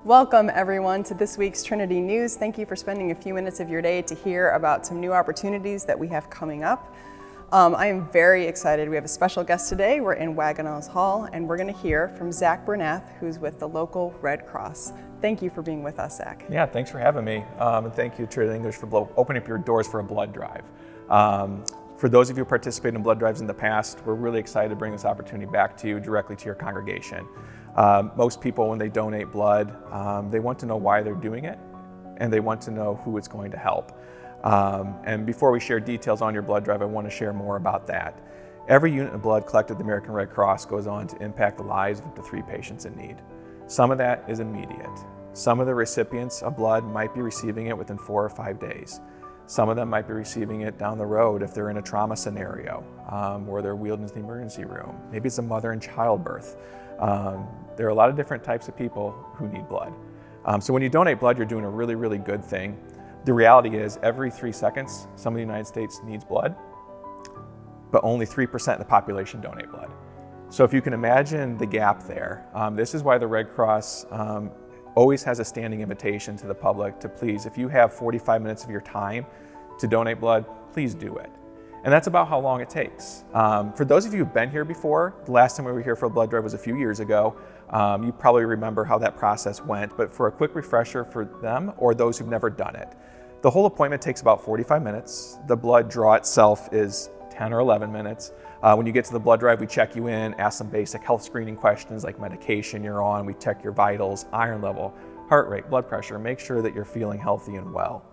Welcome everyone to this week's Trinity News. Thank you for spending a few minutes of your day to hear about some new opportunities that we have coming up. I am very excited. We have a special guest today. We're in Wagonella's Hall and we're going to hear from Zach Bernath, who's with the local Red Cross. Thank you for being with us, Zach. Yeah, thanks for having me. And thank you, Trinity English, for opening up your doors for a blood drive. For those of you who participated in blood drives in the past, we're really excited to bring this opportunity back to you, directly to your congregation. Most people, when they donate blood, they want to know why they're doing it, and they want to know who it's going to help. And before we share details on your blood drive, I want to share more about that. Every unit of blood collected at the American Red Cross goes on to impact the lives of up to 3 patients in need. Some of that is immediate. Some of the recipients of blood might be receiving it within 4 or 5 days. Some of them might be receiving it down the road if they're in a trauma scenario, or they're wheeled into the emergency room. Maybe it's a mother in childbirth. There are a lot of different types of people who need blood. So when you donate blood, you're doing a really, really good thing. The reality is every 3 seconds, somebody in the United States needs blood, but only 3% of the population donate blood. So if you can imagine the gap there, this is why the Red Cross always has a standing invitation to the public to please, if you have 45 minutes of your time to donate blood, please do it. And that's about how long it takes. For those of you who've been here before, the last time we were here for a blood drive was a few years ago. You probably remember how that process went, but for a quick refresher for them or those who've never done it, the whole appointment takes about 45 minutes. The blood draw itself is 10 or 11 minutes. When you get to the blood drive, we check you in, ask some basic health screening questions like medication you're on, we check your vitals, iron level, heart rate, blood pressure, make sure that you're feeling healthy and well.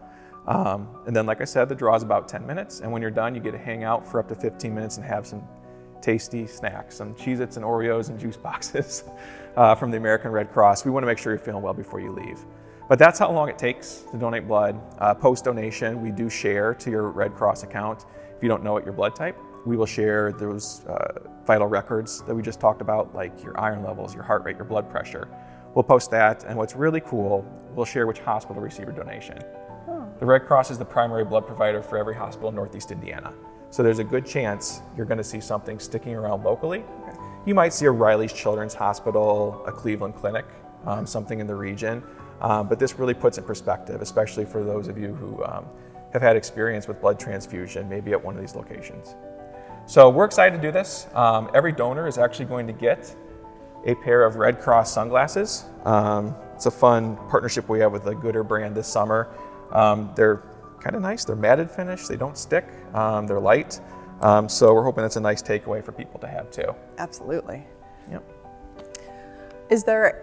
And then, like I said, the draw is about 10 minutes, and when you're done, you get to hang out for up to 15 minutes and have some tasty snacks, some Cheez-Its and Oreos and juice boxes from the American Red Cross. We want to make sure you're feeling well before you leave. But that's how long it takes to donate blood. Post-donation, we do share to your Red Cross account. If you don't know what your blood type, we will share those vital records that we just talked about, like your iron levels, your heart rate, your blood pressure. We'll post that, and what's really cool, we'll share which hospital received your donation. The Red Cross is the primary blood provider for every hospital in Northeast Indiana. So there's a good chance you're going to see something sticking around locally. Okay. You might see a Riley's Children's Hospital, a Cleveland Clinic, something in the region. But this really puts it in perspective, especially for those of you who have had experience with blood transfusion, maybe at one of these locations. So we're excited to do this. Every donor is actually going to get a pair of Red Cross sunglasses. It's a fun partnership we have with the Gooder brand this summer. They're kind of nice. They're matted finish. They don't stick. They're light. So we're hoping it's a nice takeaway for people to have too. Absolutely. Yep. Is there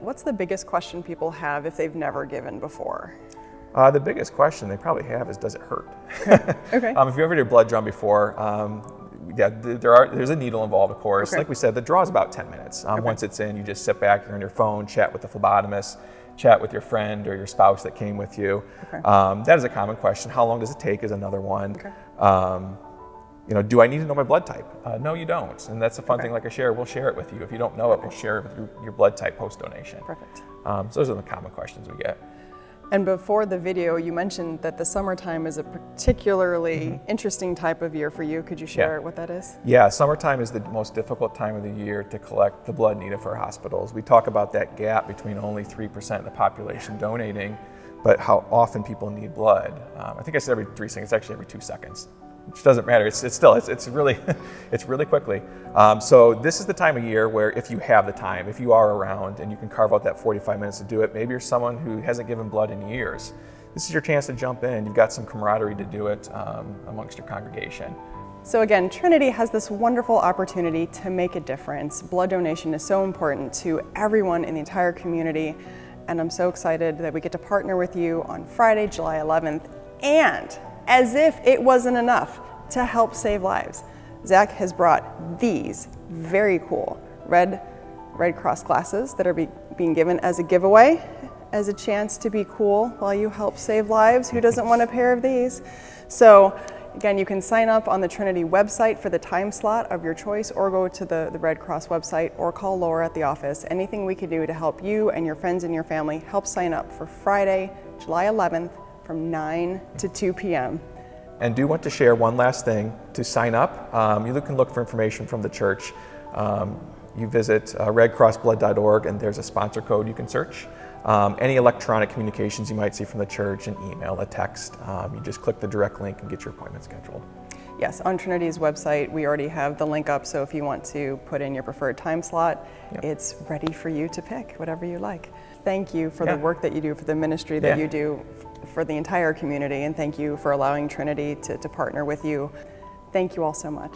what's the biggest question people have if they've never given before? The biggest question they probably have is, does it hurt? Okay. If you ever did a blood draw before, there's a needle involved, of course. Okay. Like we said, the draw is about 10 minutes. Okay. Once it's in, you just sit back, you're on your phone, chat with the phlebotomist, chat with your friend or your spouse that came with you. Okay. That is a common question. How long does it take is another one. Okay. Do I need to know my blood type? No, you don't. And that's a fun Okay. thing, like I share, we'll share it with you. If you don't know it, we'll share it with your blood type post-donation. Perfect. So those are the common questions we get. And before the video, you mentioned that the summertime is a particularly interesting type of year for you. Could you share what that is? Yeah, summertime is the most difficult time of the year to collect the blood needed for hospitals. We talk about that gap between only 3% of the population donating, but how often people need blood. I think I said every 3 seconds, it's actually every 2 seconds, which doesn't matter. It's really, it's really quickly. So this is the time of year where if you have the time, if you are around and you can carve out that 45 minutes to do it, maybe you're someone who hasn't given blood in years. This is your chance to jump in. You've got some camaraderie to do it amongst your congregation. So again, Trinity has this wonderful opportunity to make a difference. Blood donation is so important to everyone in the entire community. And I'm so excited that we get to partner with you on Friday, July 11th. And as if it wasn't enough, to help save lives, Zach has brought these very cool Red Cross glasses that are being given as a giveaway, as a chance to be cool while you help save lives. Who doesn't want a pair of these? So again, you can sign up on the Trinity website for the time slot of your choice, or go to the Red Cross website, or call Laura at the office. Anything we can do to help you and your friends and your family, help sign up for Friday, July 11th from 9 to 2 p.m. And do want to share one last thing. To sign up, you can look for information from the church. You visit redcrossblood.org and there's a sponsor code you can search. Any electronic communications you might see from the church, an email, a text, you just click the direct link and get your appointment scheduled. Yes, on Trinity's website, we already have the link up, so if you want to put in your preferred time slot, it's ready for you to pick whatever you like. Thank you for the work that you do, for the ministry that you do for the entire community, and thank you for allowing Trinity to partner with you. Thank you all so much.